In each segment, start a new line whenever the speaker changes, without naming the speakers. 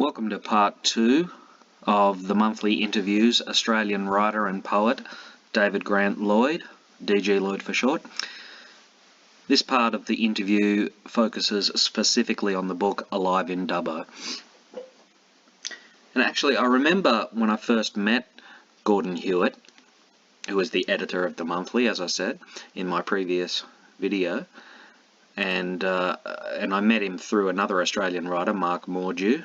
Welcome to part 2 of the monthly interviews Australian writer and poet David Grant Lloyd, DG Lloyd for short. This part of the interview focuses specifically on the book Alive in Dubbo. And actually I remember when I first met Gordon Hewitt, who was the editor of the monthly, as I said in my previous video, and I met him through another Australian writer, Mark Mordew.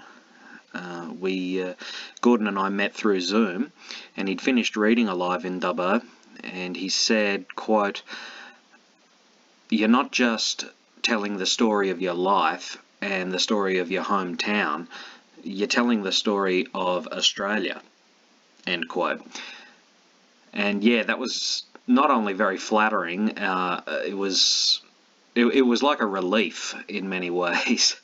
Gordon and I met through Zoom, and he'd finished reading Alive in Dubbo, and he said, quote, "You're not just telling the story of your life and the story of your hometown, you're telling the story of Australia," end quote. And yeah, that was not only very flattering, it was like a relief in many ways.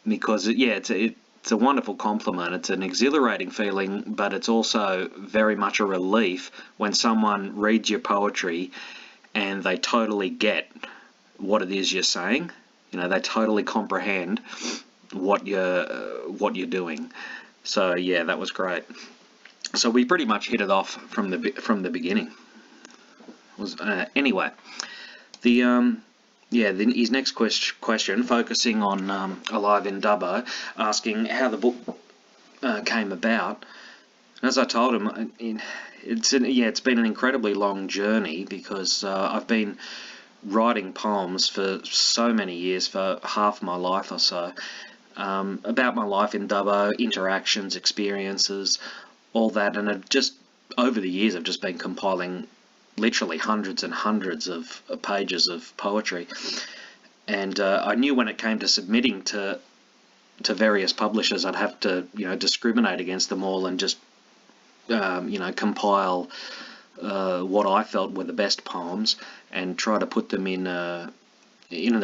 Because it's a wonderful compliment. It's an exhilarating feeling, but it's also very much a relief when someone reads your poetry and they totally get what it is you're saying. You know, they totally comprehend what you're doing. So yeah, that was great. So we pretty much hit it off from the beginning. Anyway, his next question, focusing on Alive in Dubbo, asking how the book came about. And as I told him, it's been an incredibly long journey, because I've been writing poems for so many years, for half my life or so, about my life in Dubbo, interactions, experiences, all that, and over the years I've just been compiling literally hundreds and hundreds of pages of poetry, and I knew when it came to submitting to various publishers, I'd have to discriminate against them all and just compile what I felt were the best poems and try to put them in an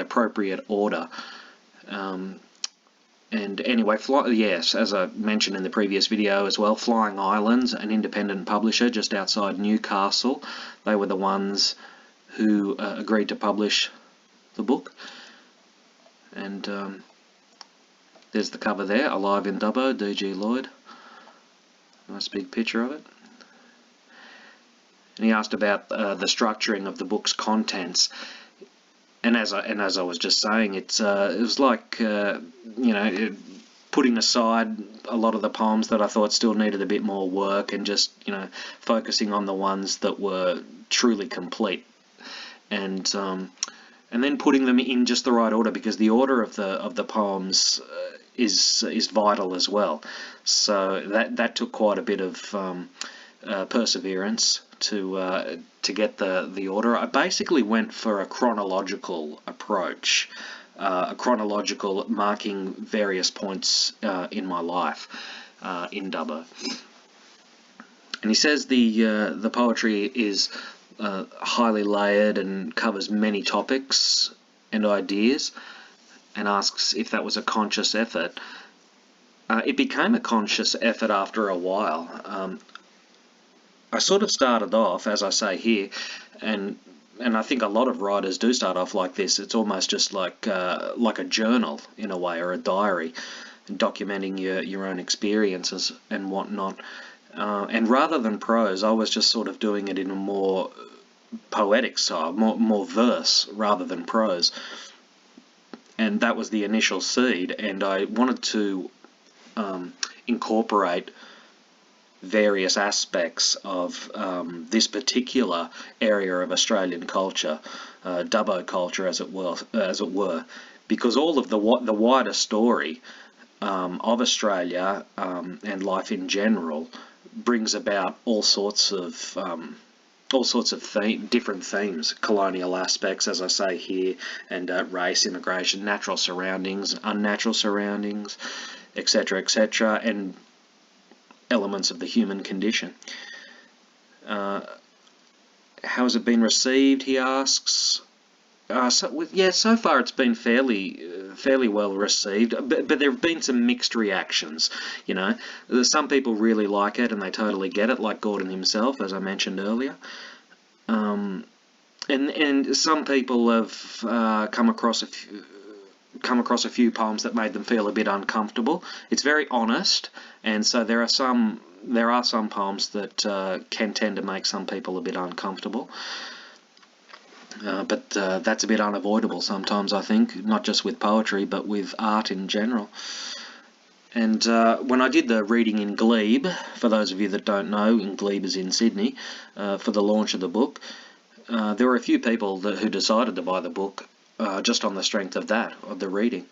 appropriate order. And anyway, yes, as I mentioned in the previous video as well, Flying Islands, an independent publisher just outside Newcastle, they were the ones who agreed to publish the book. And there's the cover there, Alive in Dubbo, DG Lloyd. Nice big picture of it. And he asked about the structuring of the book's contents. And as I was just saying, it was like putting aside a lot of the poems that I thought still needed a bit more work, and just focusing on the ones that were truly complete, and then putting them in just the right order, because the order of the poems is vital as well. So that took quite a bit of perseverance to get the order. I basically went for a chronological approach, a chronological marking various points in my life in Dubbo. And he says the poetry is highly layered and covers many topics and ideas, and asks if that was a conscious effort. It became a conscious effort after a while. I sort of started off, as I say here, and I think a lot of writers do start off like this. It's almost just like a journal in a way, or a diary, documenting your own experiences and whatnot. And rather than prose, I was just sort of doing it in a more poetic style, more verse rather than prose. And that was the initial seed, and I wanted to incorporate various aspects of this particular area of Australian culture, Dubbo culture as it were, because all of the wider story of Australia and life in general brings about all sorts of different themes, colonial aspects, as I say here, and race, immigration, natural surroundings, unnatural surroundings, etc., etc., and elements of the human condition. How has it been received, he asks. So far it's been fairly well received, but there have been some mixed reactions. Some people really like it and they totally get it, like Gordon himself, as I mentioned earlier. And some people have come across come across a few poems that made them feel a bit uncomfortable. It's very honest, and so there are some poems that can tend to make some people a bit uncomfortable. But that's a bit unavoidable sometimes, I think, not just with poetry, but with art in general. And when I did the reading in Glebe, for those of you that don't know, in Glebe is in Sydney, for the launch of the book, there were a few people who decided to buy the book just on the strength of that, of the reading.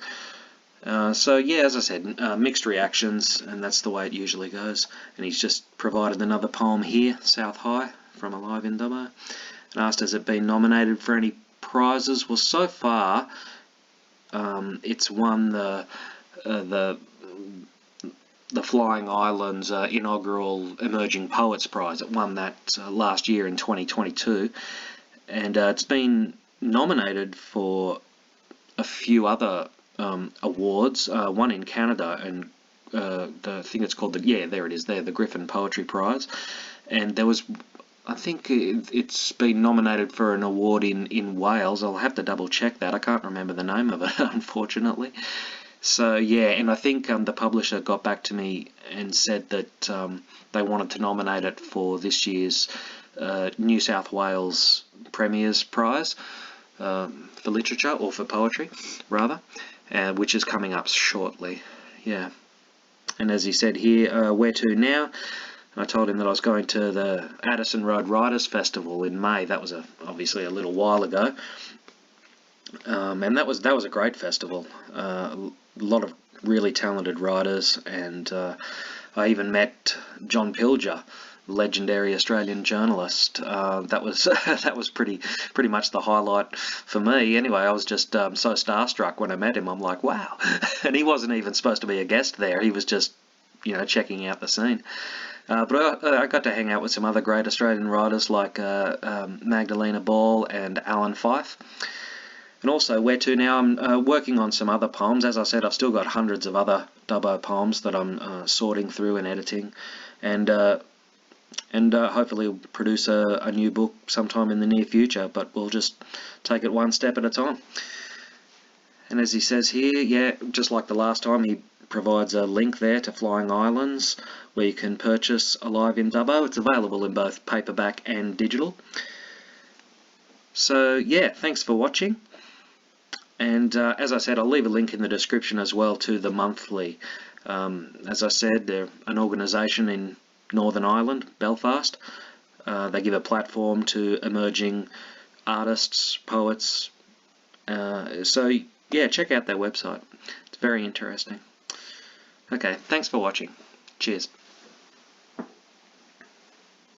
So yeah, as I said, mixed reactions, and that's the way it usually goes. And he's just provided another poem here, South High, from Alive in Dubbo, and asked has it been nominated for any prizes. Well, so far it's won the Flying Islands inaugural Emerging Poets Prize. It won that last year in 2022, and it's been nominated for a few other awards, one in Canada, and I think it's called the Griffin Poetry Prize, and there was, I think it's been nominated for an award in Wales. I'll have to double check that. I can't remember the name of it, unfortunately. So yeah, and I think the publisher got back to me and said that they wanted to nominate it for this year's New South Wales Premier's Prize for literature, or for poetry rather, which is coming up shortly. Yeah, and as he said here, where to now? I told him that I was going to the Addison Road Writers Festival in May. That was obviously a little while ago. And that was a great festival. A lot of really talented writers, and I even met John Pilger, legendary Australian journalist. That was that was pretty much the highlight for me. Anyway, I was just so starstruck when I met him. I'm like, wow! And he wasn't even supposed to be a guest there. He was just, checking out the scene. But I got to hang out with some other great Australian writers like Magdalena Ball and Alan Fyfe. And also, where to now? I'm working on some other poems. As I said, I've still got hundreds of other Dubbo poems that I'm sorting through and editing, and hopefully produce a new book sometime in the near future. But we'll just take it one step at a time. And as he says here, yeah, just like the last time, he provides a link there to Flying Islands, where you can purchase Alive in Dubbo. It's available in both paperback and digital. So yeah, thanks for watching. And as I said, I'll leave a link in the description as well to the monthly. As I said, they're an organisation in Northern Ireland, Belfast. They give a platform to emerging artists, poets. So yeah, check out their website. It's very interesting. Okay, thanks for watching. Cheers.